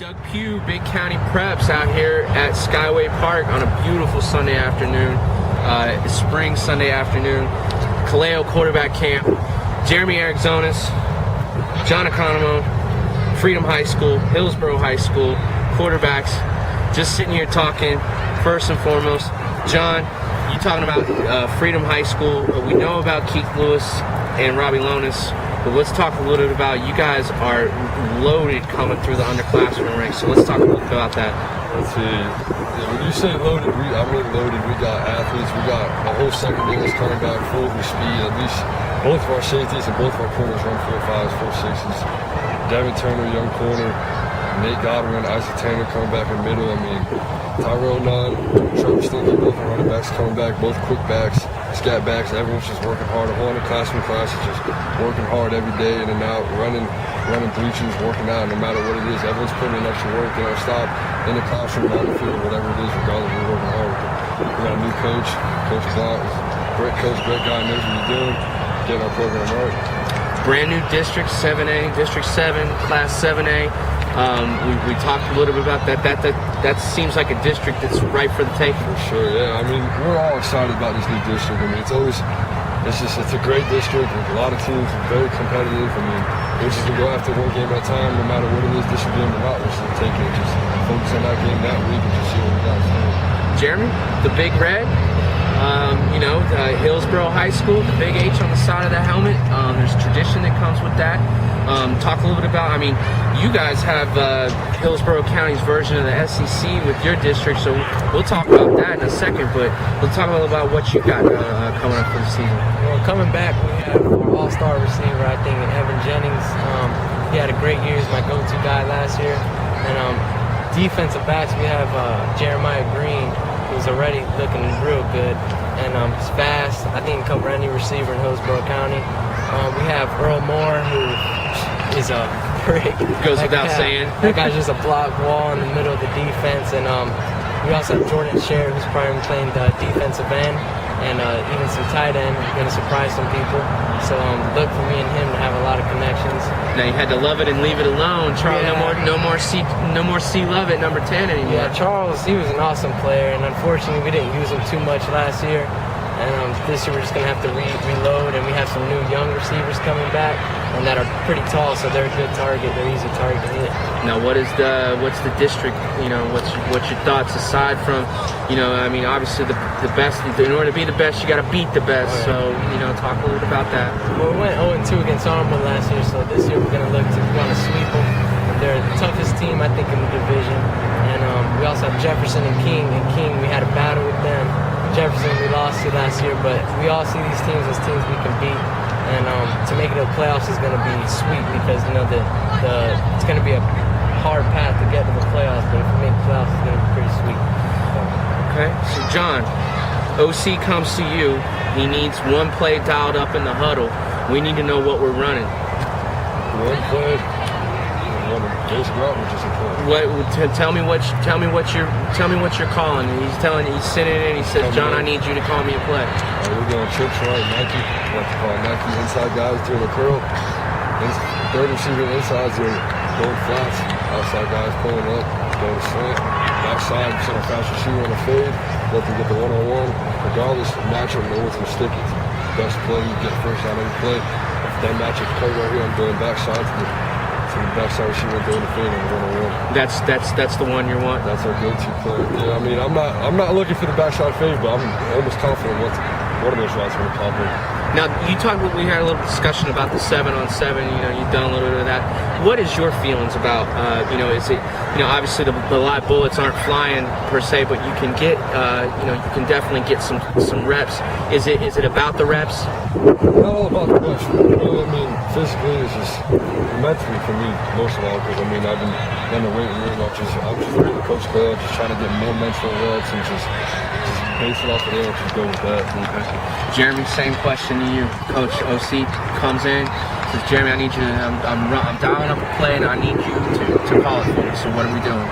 Doug Pugh, Big County Preps out here at Skyway Park on a beautiful Sunday afternoon, spring Sunday afternoon. Kaleo quarterback camp, Jeremy Agrinzonis, Jon Economou, Freedom High School, Hillsborough High School, quarterbacks, just sitting here talking. First and foremost, John, you talking about Freedom High School. We know about Keith Lewis and Robbie Lonis, but let's talk a little bit about, you guys are loaded coming through the underclassmen ranks, so let's talk a little bit about that. Let's see. Yeah, when you say loaded, I mean loaded. We got athletes. We got a whole secondary that's coming back full of speed. At least both of our safeties and both of our corners run 4.5s, 4.6s. Devin Turner, young corner. Nate Godwin, Isaac Tanner coming back in the middle. I mean, Tyrell Nunn, Trevor Stinky, both our running backs coming back, both quick backs, scat backs. Everyone's just working hard. The whole underclassmen class is just working hard every day, in and out, running bleachers, working out, no matter what it is. Everyone's putting in extra work. They don't stop in the classroom, on the field, whatever it is, regardless, we're working hard. We got a new coach, Coach Blount. Great coach, great guy, knows what he's doing, getting our program right. Brand new District 7A, District 7, Class 7A. We talked a little bit about that. That seems like a district that's ripe for the taking. For sure, yeah. I mean, we're all excited about this new district. I mean, it's a great district with a lot of teams, very competitive. I mean, we're just gonna go after one game at a time, no matter what it is, district game or not. We're just taking it, just focus on that game that week and just see what we got. Jeremy, the Big Red. Hillsborough High School, the big H on the side of the helmet. There's tradition that comes with that. Talk a little bit about, you guys have Hillsborough County's version of the SEC with your district, so we'll talk about that in a second, but let's talk a little about what you got coming up for the season. Well, coming back, we have our all-star receiver, I think, in Evan Jennings. He had a great year. He's my go-to guy last year. And defensive backs, we have Jeremiah Green, who's already looking real good. And he's fast. I think he can cover any receiver in Hillsborough County. We have Earl Moore, who is a brick. Goes without saying. That guy's just a block wall in the middle of the defense. And we also have Jordan Sher, who's probably playing the defensive end, and even some tight end. Going to surprise some people. So look for me and him to have a lot of connections. Now you had to love it and leave it alone, Charles. Yeah. No more C Love at number 10 anymore. Yeah, Charles, he was an awesome player, and unfortunately we didn't use him too much last year. And this year we're just gonna have to reload, and we have some new young receivers coming back, and that are pretty tall, so they're a good target. They're easy target to hit. Now, what's the district? What's your thoughts aside from, obviously the best. In order to be the best, you got to beat the best. So, talk a little bit about that. Well, we went 0-2 against Armwood last year, so this year we're gonna look to want to sweep them. They're the toughest team, I think, in the division. And we also have Jefferson and King. And King, we had a battle with them. Jefferson, we lost to last year, but we all see these teams as teams we can beat. And to make it to the playoffs is going to be sweet because it's going to be a hard path to get to the playoffs. But if we make the playoffs, it's going to be pretty sweet. Okay, so John, OC comes to you. He needs one play dialed up in the huddle. We need to know what we're running. One play. Basic route, which is important. Tell me what you're calling. He's sitting in. He says, John, I need you to call me a play. We're going trips right, Nike. We have to call Nike inside guys doing a curl. Third receiver inside's doing going flats. Outside guys pulling up, going to slant. Backside, send a fast receiver on a fade. Let them get the one-on-one. Regardless, matchup, no one's going to stick it. Best play, you get first out every play. If that matchup comes right here, I'm going backside to the backside receiver doing the fade on the one-on-one. That's the one you want. That's our go-to play. Yeah, I'm not looking for the backside fade, but I'm almost confident one of those routes going to pop in. Now, we had a little discussion about the 7-on-7. You've done a little bit of that. What is your feelings about? Is it? Obviously the live bullets aren't flying per se, but you can get, you can definitely get some reps. Is it about the reps? Not all about the reps. Physically, it's just mentally for me most of all. Because I've been in the weight room. I'm just reading Coach Kaleo, just trying to get more mental reps and just base it off of there and just go with that. Okay. Jeremy, same question to you. Coach OC comes in, says, Jeremy, I need you to, I'm dialing up a play and I need you to call it for me. So what are we doing?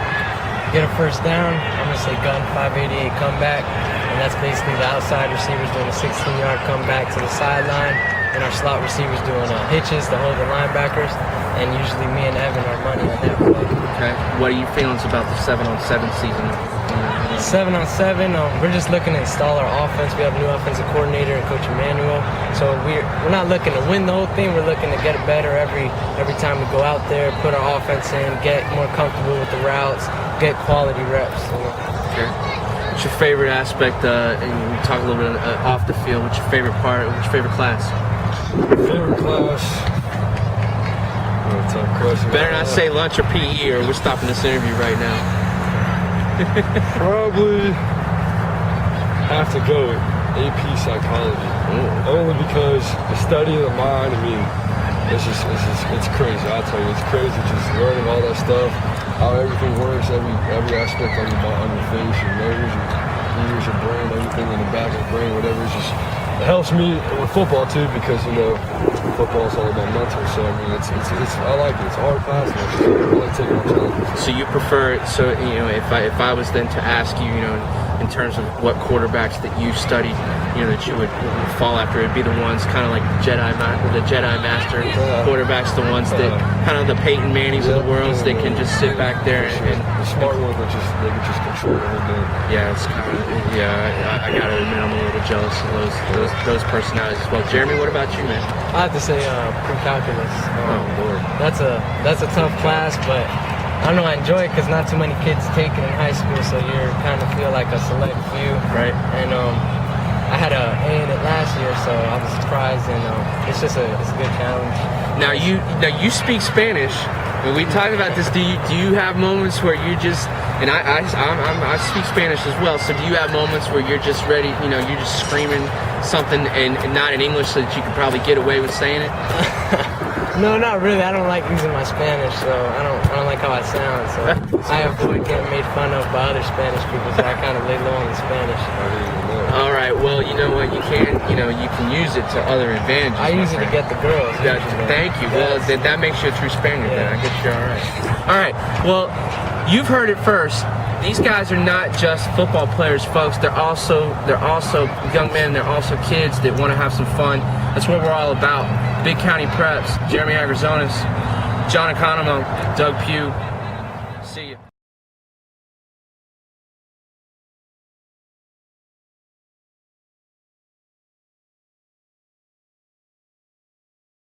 Get a first down. I'm going to say gun 588 comeback. And that's basically the outside receivers doing a 16-yard comeback to the sideline. and our slot receivers doing hitches to hold the linebackers, and usually me and Evan are money on that play. Okay. What are your feelings about the 7-on-7 season? 7-on-7, we're just looking to install our offense. We have a new offensive coordinator and Coach Emmanuel. So we're not looking to win the whole thing. We're looking to get it better every time we go out there, put our offense in, get more comfortable with the routes, get quality reps. Okay. What's your favorite aspect, and we talk a little bit off the field, what's your favorite part, what's your favorite class? Favorite class? Tough question. Better not say lunch or PE or we're stopping this interview right now. Probably have to go with AP Psychology. Only because the study of the mind, I mean, it's crazy. I'll tell you, it's crazy just learning all that stuff, how everything works, every aspect on your face, your nose, your ears, your brain, everything in the back of the brain, whatever. It helps me with football too, because football is all about mental. So I mean, I like it. It's a hard class, man. I really take on challenges. So you prefer? So if I was then to ask you, in terms of what quarterbacks that you studied, that you would fall after, it'd be the ones kind of like the Jedi Master quarterbacks, the ones that kind of the Peyton Mannings of the world, that can just sit back there and the smart ones that they can just control the whole game. Yeah, it's kind of I gotta admit I'm a little jealous of those personalities as well. Jeremy, what about you, man? I have to say pre-calculus. Oh Lord, that's a tough class, but I don't know, I enjoy it because not too many kids take it in high school, so you kind of feel like a select few. Right. And I had an A in it last year, so I was surprised, and it's a good challenge. Now you speak Spanish. When we talk about this, do you have moments where you just, and I speak Spanish as well, so do you have moments where you're just ready, you're just screaming something and not in English so that you could probably get away with saying it? No, not really. I don't like using my Spanish, so I don't like how I sound. So I avoid getting made fun of by other Spanish people, so I kind of lay low on the Spanish. All right. Well, you know what? You can use it to other advantages. I use it to get the girls. Thank you. Well, then that makes you a true Spaniard. Then I guess you're all right. All right. Well, you've heard it first. These guys are not just football players, folks. They're also young men. They're also kids that want to have some fun. That's what we're all about. Big County Preps. Jeremy Agrinzonis, Jon Economou, Doug Pugh. See you.